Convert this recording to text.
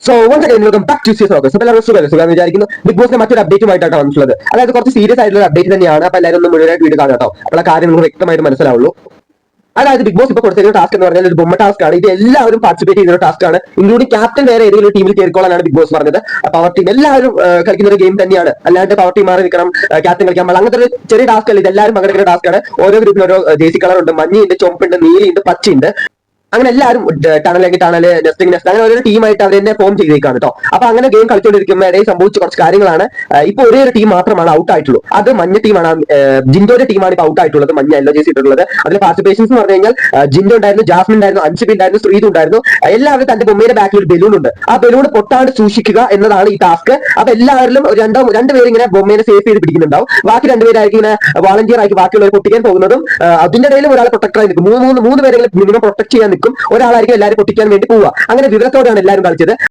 So once again welcome back to സീസ് August. എല്ലാവരും സുഖം വിചാരിക്കുന്നു. ബിഗ് ബോസിന്റെ മറ്റൊരു അപ്ഡേറ്റുമായിട്ടാണ് വന്നിട്ടുള്ളത്. അതായത് കുറച്ച് സീരിയസ് ആയിട്ടുള്ള അപ്ഡേറ്റ് തന്നെയാണ്. അപ്പൊ എല്ലാവരും ഒന്ന് മുഴുവനായിട്ട് വീഡിയോ കാണാം കേട്ടോ. അപ്പോൾ ആ കാര്യം നിങ്ങൾക്ക് വ്യക്തമായിട്ട് മനസ്സിലാവുള്ളൂ. അതായത് ബിഗ് ബോസ് ഇപ്പോൾ കൊടുത്തിരുന്ന ടാസ്ക് എന്ന് പറഞ്ഞാൽ ഒരു ബൊമ്മ ടാസ്ക് ആണ്. ഇത് എല്ലാവരും പാർട്ടിസിപ്പേറ്റ് ചെയ്യുന്ന ഒരു ടാസ്ക് ആണ്. ഇൻക്ലൂഡിംഗ് ക്യാപ്റ്റൻ വേറെ ഏതെങ്കിലും ടീമിൽ കയറിക്കോളാനാണ് ബിഗ് ബോസ് പറഞ്ഞത്. പവർ ടീം എല്ലാവരും കളിക്കുന്ന ഒരു ഗെയിം തന്നെയാണ്. അല്ലാണ്ട് പവർ ടീം മാറി നിൽക്കണം, ക്യാപ്റ്റൻ കളിക്കാൻ പാടില്ല, അങ്ങനത്തെ ഒരു ചെറിയ ടാസ്ക് അല്ല. ഇത് എല്ലാവരും പങ്കെടുക്കുന്ന ടാസ്ക് ആണ്. ഓരോ ഗ്രൂപ്പിൽ ഓരോ ജേസി കളർ ഉണ്ട്, മഞ്ഞയുണ്ട്, ചുമപ്പുണ്ട്, നീലയുണ്ട്, പച്ചയുണ്ട്. അങ്ങനെ എല്ലാവരും ടണലെങ്കിൽ ടണല്, നെസ്റ്റിംഗ് നെസ്റ്റ്, അങ്ങനെ ഓരോ ടീമായിട്ട് അവർ തന്നെ ഫോം ചെയ്തേക്കാണ് കേട്ടോ. അപ്പൊ അങ്ങനെ ഗെയിം കളിച്ചുകൊണ്ടിരിക്കുമ്പോൾ ഇടയിൽ സംഭവിച്ച കുറച്ച് കാര്യങ്ങളാണ്. ഇപ്പൊ ഒരേ ഒരു ടീം മാത്രമാണ് ഔട്ട് ആയിട്ടുള്ളൂ. അത് മഞ്ഞ ടീമാണ്. ജിൻഡോയുടെ ടീമാണ് ഇപ്പൊ ഔട്ട് ആയിട്ടുള്ളത്, മഞ്ഞ യെല്ലോ ജേഴ്സി ഇട്ടുള്ളത്. അതിൽ പാർട്ടിസിപ്പേഷൻസ് എന്ന് പറഞ്ഞു കഴിഞ്ഞാൽ ജിൻഡോ ഉണ്ടായിരുന്നു, ജാസ്മിൻ ഉണ്ടായിരുന്നു, അൻഷിബി ഉണ്ടായിരുന്നു, ശ്രീതു ഉണ്ടായിരുന്നു. എല്ലാവരും തന്റെ ബൊമ്മയുടെ ബാക്കിൽ ഒരു ബലൂൺ ഉണ്ട്. ആ ബലൂൺ പൊട്ടാണ്ട് സൂക്ഷിക്കുക എന്നതാണ് ഈ ടാസ്ക്. അപ്പൊ എല്ലാവരിലും രണ്ടുപേരും ഇങ്ങനെ ബൊമ്മേനെ സേഫ് ചെയ്ത് പിടിക്കുന്നുണ്ടാവും. ബാക്കി രണ്ടുപേരായിരിക്കും ഇങ്ങനെ വാളണ്ടിയർ ആയിട്ട് ബാക്കിയുള്ളവർ പൊട്ടിക്കാൻ പോകുന്നതും. അതിന്റെ ഇടയിലും ഒരാൾ പ്രൊട്ടക്ടറായി നിൽക്കും. മൂന്ന് പേരെങ്കിലും മിനിമം പ്രൊട്ടക്ട് ചെയ്യാൻ നിൽക്കും. ഒരാളായിരിക്കും എല്ലാവരും പൊട്ടിക്കാൻ വേണ്ടി പോവുക. അങ്ങനെ വിവരത്തോടെയാണ് എല്ലാവരും കളിച്ചത്.